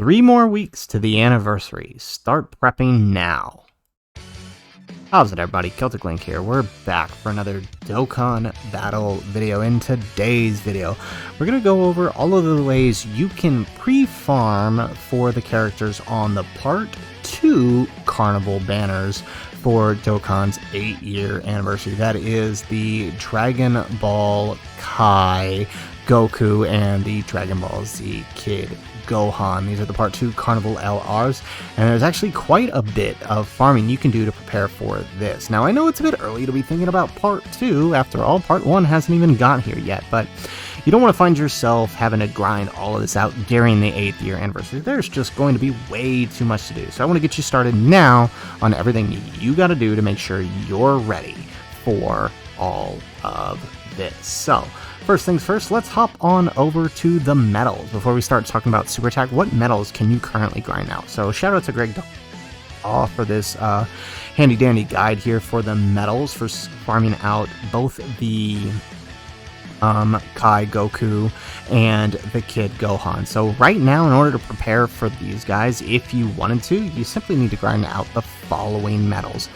3 more weeks to the anniversary. Start prepping now. How's it, everybody? Celtic Link here. We're back for another Dokkan battle video. In today's video, we're going to go over all of the ways you can pre-farm for the characters on the Part 2 Carnival banners for Dokkan's 8-year anniversary. That is the Dragon Ball Kai Goku and the Dragon Ball Z Kid Gohan. These are the Part 2 Carnival LRs, and there's actually quite a bit of farming you can do to prepare for this. Now, I know it's a bit early to be thinking about Part 2. After all, Part 1 hasn't even got here yet, but you don't want to find yourself having to grind all of this out during the 8th year anniversary. There's just going to be way too much to do. So I want to get you started now on everything you got to do to make sure you're ready for all of this. So, first things first, let's hop on over to the medals. Before we start talking about super attack, what medals can you currently grind out? So shout out to Greg for this handy dandy guide here for the medals for farming out both the Kai Goku and the Kid Gohan. So right now, in order to prepare for these guys, if you wanted to, you simply need to grind out the following medals.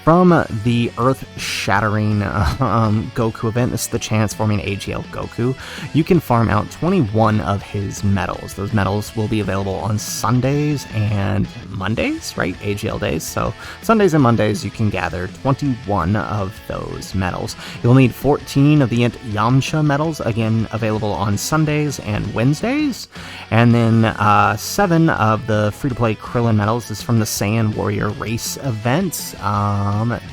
From the Earth-Shattering Goku event, this is the Transforming AGL Goku, you can farm out 21 of his medals. Those medals will be available on Sundays and Mondays, right? AGL days. So Sundays and Mondays, you can gather 21 of those medals. You'll need 14 of the Yamcha medals, again available on Sundays and Wednesdays. And then 7 of the free-to-play Krillin medals. This is from the Saiyan Warrior Race event.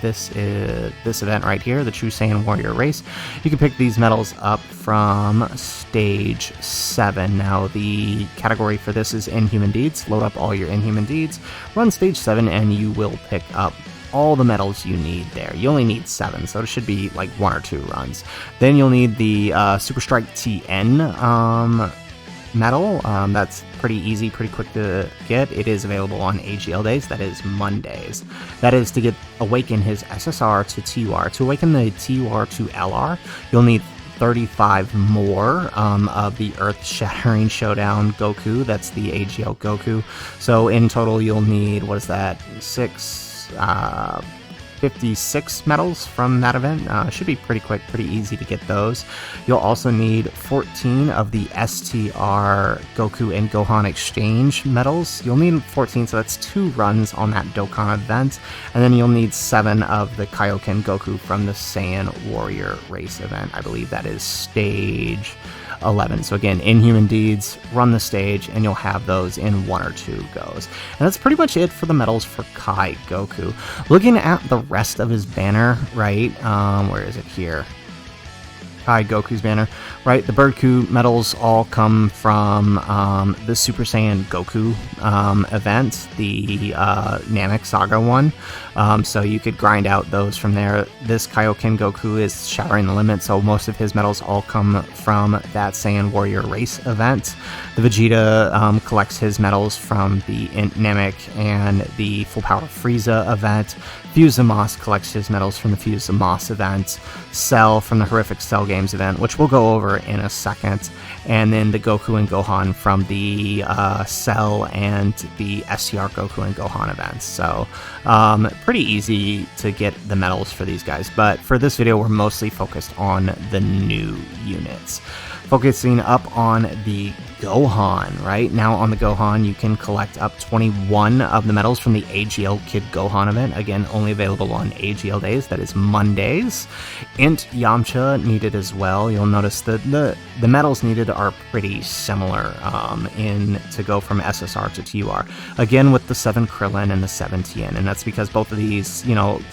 This is this event right here, the True Saiyan Warrior Race. You can pick these medals up from Stage 7. Now, the category for this is Inhuman Deeds. Load up all your Inhuman Deeds, run Stage 7, and you will pick up all the medals you need there. You only need 7, so it should be like 1 or 2 runs. Then you'll need the Super Strike TN medal. That's pretty easy, pretty quick to get. It is available on AGL days, that is Mondays. That is to awaken his SSR to TUR. To awaken the TUR to LR, you'll need 35 more of the Earth-Shattering Showdown Goku. That's the AGL Goku. So in total, you'll need, what is that, 56 medals from that event. Should be pretty quick, pretty easy to get those. You'll also need 14 of the STR Goku and Gohan Exchange medals. You'll need 14, so that's 2 runs on that Dokkan event. And then you'll need 7 of the Kaioken Goku from the Saiyan Warrior Race event. I believe that is Stage 11. So again, Inhuman Deeds, run the stage, and you'll have those in 1 or 2 goes. And that's pretty much it for the medals for Kai Goku. Looking at the rest of his banner, right, where is it here? Kai Goku's banner, right? The Birdku medals all come from the Super Saiyan Goku event, the Namek Saga one. So you could grind out those from there. This Kaioken Goku is Shattering the Limit, so most of his medals all come from that Saiyan Warrior Race event. The Vegeta collects his medals from the Namek and the Full Power Frieza event. Fuse the Moss collects his medals from the Fuse the Moss event. Cell from the Horrific Cell Games event, which we'll go over in a second. And then the Goku and Gohan from the Cell and the STR Goku and Gohan events. So pretty easy to get the medals for these guys. But for this video, we're mostly focused on the new units. Focusing up on the Gohan, right? Now on the Gohan, you can collect up 21 of the medals from the AGL Kid Gohan event. Again, only available on AGL days, that is Mondays. Int Yamcha needed as well. You'll notice that the medals needed are pretty similar to go from SSR to TUR. Again, with the 7 Krillin and the 7 Tien, and that's because both of these,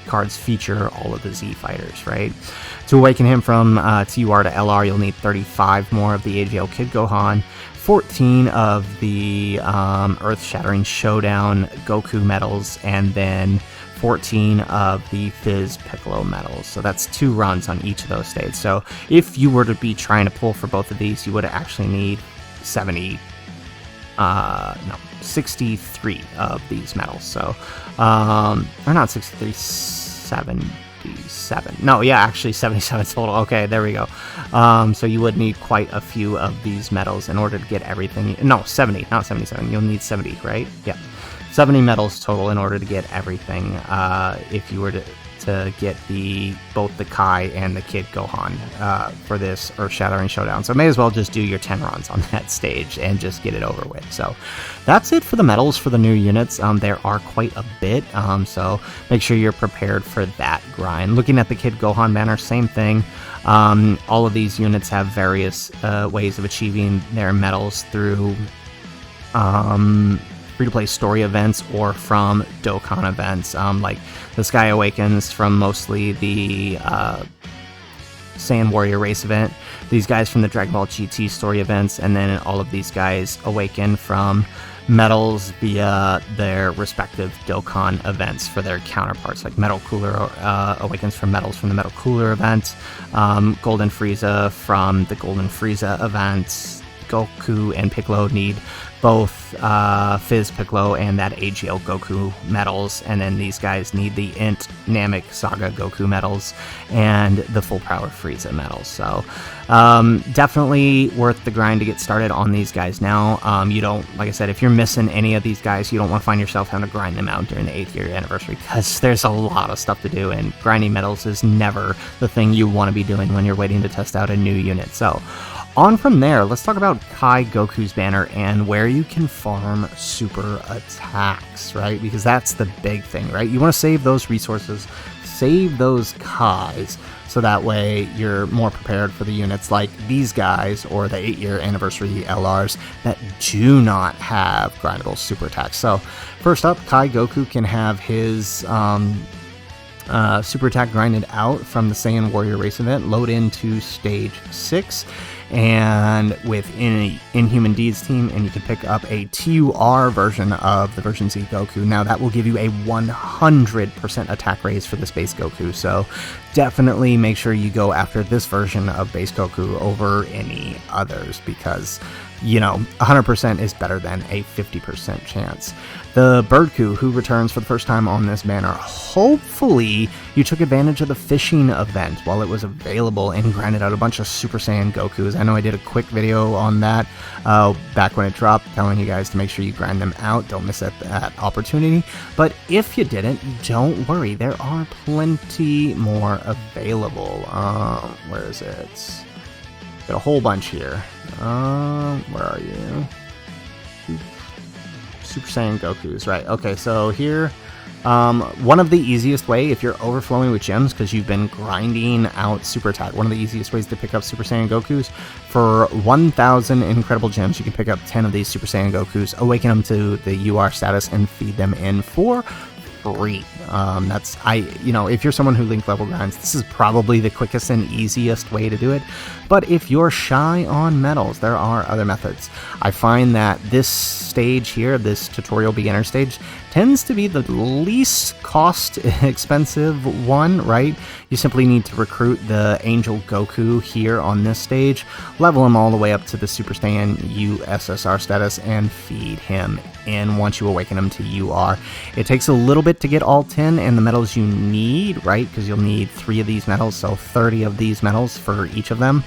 cards feature all of the Z fighters, right? To awaken him from TUR to LR, you'll need 35 more of the AGL Kid Gohan, 14 of the Earth-Shattering Showdown Goku medals, and then 14 of the Fizz Piccolo medals. So that's 2 runs on each of those stages. So if you were to be trying to pull for both of these, you would actually need 63 of these medals. So, or not 63, 57. No, yeah, actually 77 total. Okay, there we go. So you would need quite a few of these medals in order to get everything. No, 70, not 77. You'll need 70, right? Yeah. 70 medals total in order to get everything, if you were to get both the Kai and the Kid Gohan for this Earth-Shattering Showdown. So may as well just do your 10 runs on that stage and just get it over with. So that's it for the medals for the new units. There are quite a bit, so make sure you're prepared for that grind. Looking at the Kid Gohan banner, same thing. All of these units have various ways of achieving their medals through free-to-play story events or from Dokkan events, like the Sky Awakens from mostly the Saiyan Warrior race event, these guys from the Dragon Ball GT story events, and then all of these guys awaken from medals via their respective Dokkan events for their counterparts, like Metal Cooler awakens from medals from the Metal Cooler event, Golden Frieza from the Golden Frieza events. Goku and Piccolo need both Fizz Piccolo and that AGL Goku medals, and then these guys need the Int Namek Saga Goku medals and the Full Power Frieza medals. So definitely worth the grind to get started on these guys now. You don't, like I said, if you're missing any of these guys, you don't want to find yourself having to grind them out during the 8th year anniversary, because there's a lot of stuff to do, and grinding medals is never the thing you want to be doing when you're waiting to test out a new unit. So on from there, let's talk about Kai Goku's banner and where you can farm super attacks, right? Because that's the big thing, right? You want to save those resources, save those Kais, so that way you're more prepared for the units like these guys or the 8-year anniversary LRs that do not have grindable super attacks. So first up, Kai Goku can have his super attack grinded out from the Saiyan Warrior race event, load into stage 6, and with Inhuman Deeds team, and you can pick up a TUR version of the version Z Goku. Now that will give you a 100% attack raise for this base Goku, so definitely make sure you go after this version of base Goku over any others, because, you know, 100% is better than a 50% chance. The Birdku, who returns for the first time on this banner, hopefully you took advantage of the fishing event while it was available and grinded out a bunch of Super Saiyan Gokus. I know I did a quick video on that back when it dropped, telling you guys to make sure you grind them out. Don't miss that opportunity. But if you didn't, don't worry. There are plenty more available. Where is it? Got a whole bunch here. Where are you? Super Saiyan Gokus, right? Okay, so here, one of the easiest way, if you're overflowing with gems because you've been grinding out super attack, one of the easiest ways to pick up Super Saiyan Gokus, for 1,000 incredible gems, you can pick up 10 of these Super Saiyan Gokus, awaken them to the UR status, and feed them in for free. If you're someone who link level grinds, this is probably the quickest and easiest way to do it. But if you're shy on medals, there are other methods. I find that this stage here, this tutorial beginner stage, tends to be the least cost expensive one, right? You simply need to recruit the Angel Goku here on this stage, level him all the way up to the Super Saiyan USSR status, and feed him in once you awaken him to UR. It takes a little bit to get all 10 and the medals you need, right? Because you'll need 3 of these medals, so 30 of these medals for each of them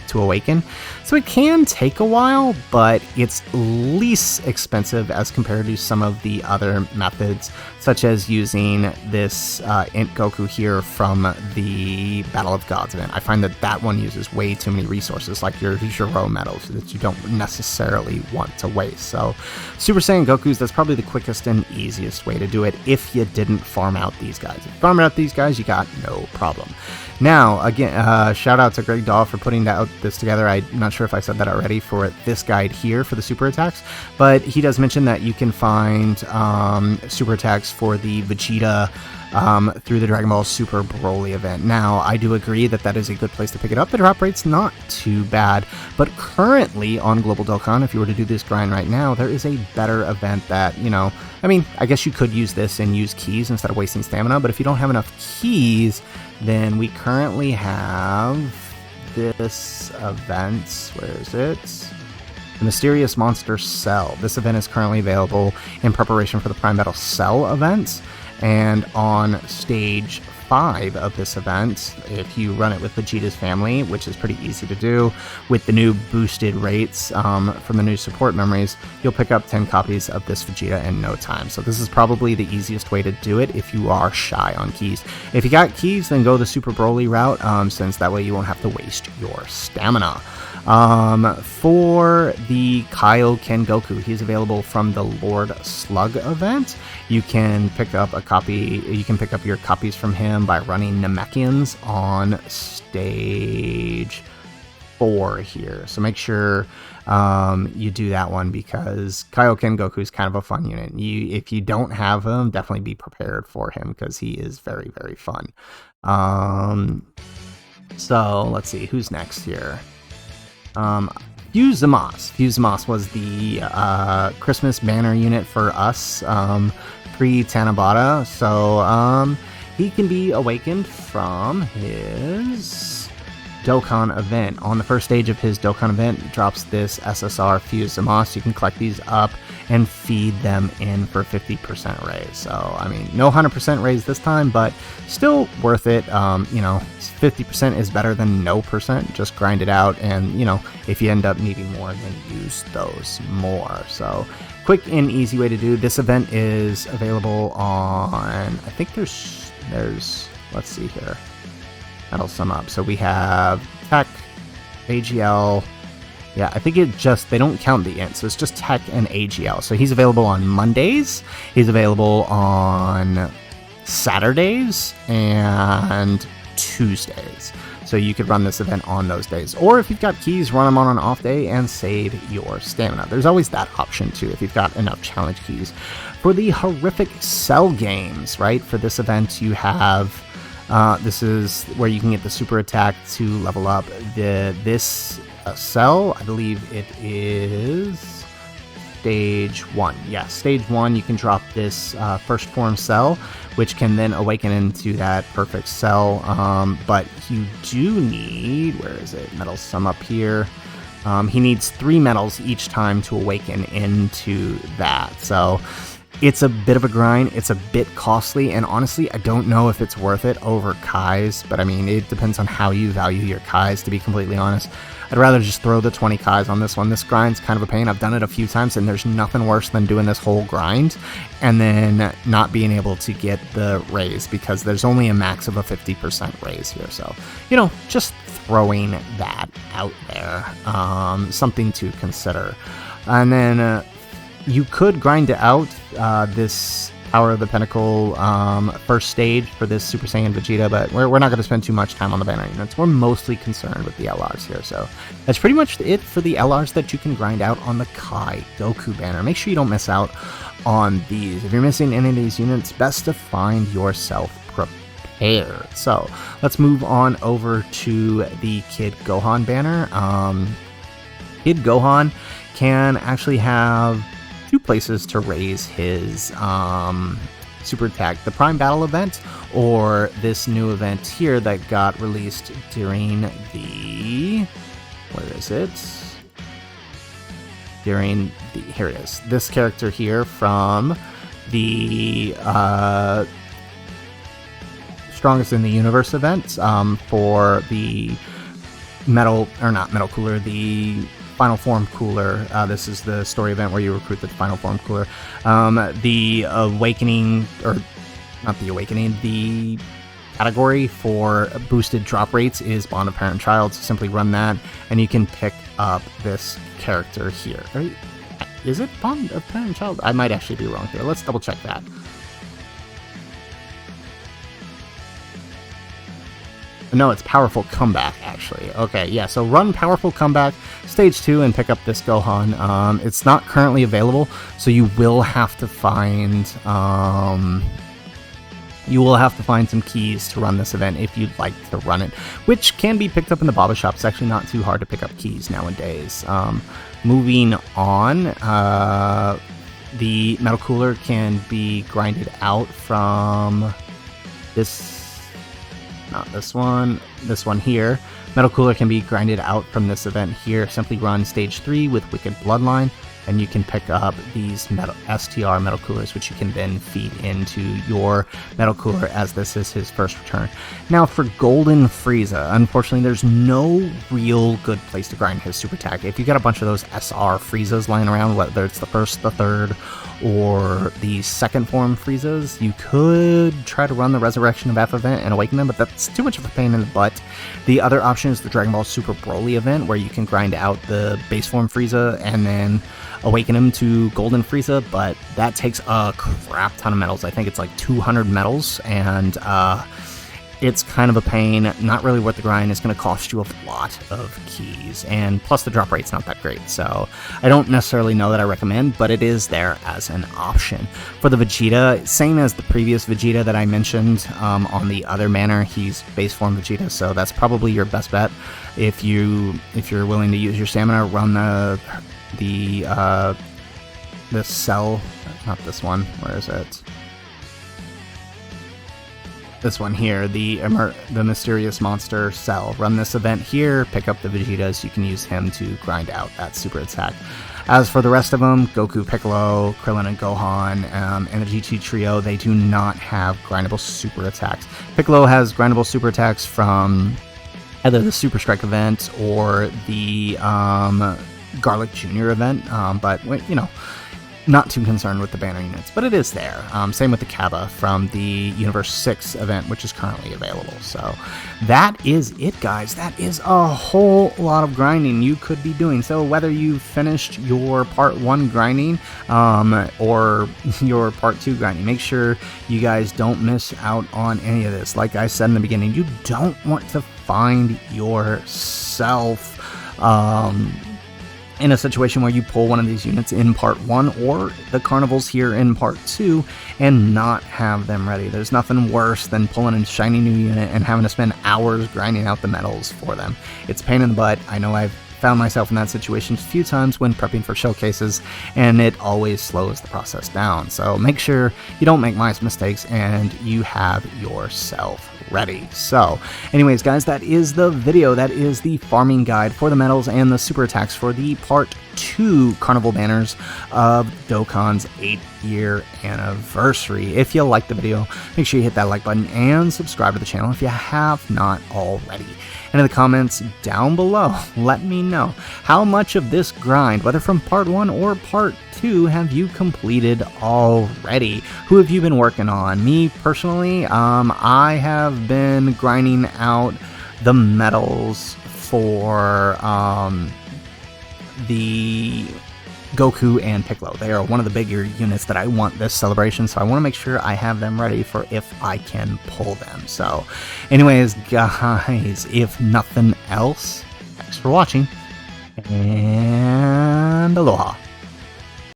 to awaken. So it can take a while, but it's least expensive as compared to some of the other methods, such as using this Int Goku here from the Battle of Gods event. I find that one uses way too many resources, like your Zero medals, that you don't necessarily want to waste. So Super Saiyan Gokus, that's probably the quickest and easiest way to do it if you didn't farm out these guys. If you farm out these guys, you got no problem. Now, again, shout out to Greg Daw for putting this together. I'm not sure if I said that already for this guide here for the super attacks, but he does mention that you can find super attacks for the Vegeta through the Dragon Ball Super Broly event. Now, I do agree that that is a good place to pick it up. The drop rate's not too bad, but currently on Global Dokkan, if you were to do this grind right now, there is a better event that, I guess you could use this and use keys instead of wasting stamina, but if you don't have enough keys, then we currently have this event. Where is it? The Mysterious Monster Cell. This event is currently available in preparation for the Prime Battle Cell event. And on stage 5 of this event, if you run it with Vegeta's family, which is pretty easy to do, with the new boosted rates from the new support memories, you'll pick up 10 copies of this Vegeta in no time. So this is probably the easiest way to do it if you are shy on keys. If you got keys, then go the Super Broly route, since that way you won't have to waste your stamina. For the Kaioken Goku, he's available from the Lord Slug event. You can pick up your copies from him by running Namekians on stage 4 here. So make sure you do that one, because Kaioken Goku is kind of a fun unit. If you don't have him, definitely be prepared for him, because he is very, very fun. So let's see, who's next here? Fuse-Zamasu was the Christmas banner unit for us pre-Tanabata, so he can be awakened from his Dokkan event. On the first stage of his Dokkan event, drops this SSR Fuse-Zamasu. You can collect these up and feed them in for 50% raise. So, I mean, no 100% raise this time, but still worth it. 50% is better than no percent. Just grind it out, and, if you end up needing more, then use those more. So, quick and easy way to do. This event is available on, I think there's let's see here. That'll sum up. So we have Tech, AGL. Yeah, I think they don't count the int, so it's just Tech and AGL. So he's available on Mondays, he's available on Saturdays, and Tuesdays. So you could run this event on those days. Or if you've got keys, run them on an off day and save your stamina. There's always that option too, if you've got enough challenge keys. For the horrific cell games, right, for this event you have... this is where you can get the super attack to level up this cell. I believe it is stage 1. Yeah, stage 1, you can drop this first form cell, which can then awaken into that perfect cell. But you do need, where is it? Medals sum up here. He needs 3 medals each time to awaken into that. So it's a bit of a grind, it's a bit costly, and honestly, I don't know if it's worth it over Kais, but I mean, it depends on how you value your Kais, to be completely honest. I'd rather just throw the 20 Kais on this one. This grind's kind of a pain. I've done it a few times, and there's nothing worse than doing this whole grind and then not being able to get the raise, because there's only a max of a 50% raise here. So, just throwing that out there, something to consider. And then you could grind it out, this Power of the Pinnacle first stage for this Super Saiyan Vegeta, but we're not going to spend too much time on the banner units. We're mostly concerned with the LRs here, so that's pretty much it for the LRs that you can grind out on the Kai Goku banner. Make sure you don't miss out on these. If you're missing any of these units, best to find yourself prepared. So let's move on over to the Kid Gohan banner. Kid Gohan can actually have 2 places to raise his super attack: the Prime Battle event, or this new event here that got released during the... here it is. This character here from the Strongest in the Universe event, for the the Final Form Cooler. This is the story event where you recruit the Final Form Cooler. The Awakening, or not the Awakening, the category for boosted drop rates is Bond of Parent Child, so simply run that, and you can pick up this character here. Is it Bond of Parent Child? I might actually be wrong here. Let's double check that. No, it's Powerful Comeback, actually. Okay, yeah, so run Powerful Comeback, Stage 2, and pick up this Gohan. It's not currently available, so you will have to find... some keys to run this event if you'd like to run it, which can be picked up in the Baba Shop. It's actually not too hard to pick up keys nowadays. Moving on, the Metal Cooler can be grinded out from this... not this one here. Metal Cooler can be grinded out from this event here. Simply run Stage 3 with Wicked Bloodline, and you can pick up these STR metal coolers, which you can then feed into your metal cooler, as this is his first return. Now for Golden Frieza, unfortunately there's no real good place to grind his super attack. If you got a bunch of those SR Friezas lying around, whether it's the first, the third, or the second form Friezas, you could try to run the Resurrection of F event and awaken them, but that's too much of a pain in the butt. The other option is the Dragon Ball Super Broly event, where you can grind out the base form Frieza and then awaken him to Golden Frieza, but that takes a crap ton of metals. I think it's like 200 metals, and it's kind of a pain, not really worth the grind. It's going to cost you a lot of keys, and plus the drop rate's not that great, so I don't necessarily know that I recommend, but it is there as an option. For the Vegeta, same as the previous Vegeta that I mentioned on the other manner, he's base form Vegeta, so that's probably your best bet. If you're willing to use your stamina, run the cell, not this one, where is it? This one here, the Mysterious Monster Cell. Run this event here, pick up the Vegetas, you can use him to grind out that super attack. As for the rest of them, Goku, Piccolo, Krillin, and Gohan, and the GT Trio, they do not have grindable super attacks. Piccolo has grindable super attacks from either the Super Strike event or the Garlic Jr. event, but, you know, not too concerned with the banner units, but it is there. Same with the Kaba from the Universe 6 event, which is currently available. So that is it, guys. That is a whole lot of grinding you could be doing. So whether you finished your part 1 grinding or your part 2 grinding, make sure you guys don't miss out on any of this. Like I said in the beginning, you don't want to find yourself in a situation where you pull one of these units in part 1 or the carnivals here in part 2 and not have them ready. There's nothing worse than pulling a shiny new unit and having to spend hours grinding out the metals for them. It's a pain in the butt. I know I've found myself in that situation a few times when prepping for showcases, and it always slows the process down. So make sure you don't make my mistakes and you have yourself ready. So anyways, guys, that is the video. That is the farming guide for the metals and the super attacks for the part 2 carnival banners of Dokkan's 8th-year anniversary. If you liked the video, make sure you hit that like button and subscribe to the channel if you have not already. And in the comments down below, let me know how much of this grind, whether from part 1 or part 2, have you completed already? Who have you been working on? Me personally, I have been grinding out the metals for the Goku and Piccolo. They are one of the bigger units that I want this celebration, so I want to make sure I have them ready for if I can pull them. So anyways, guys, if nothing else, thanks for watching, and aloha.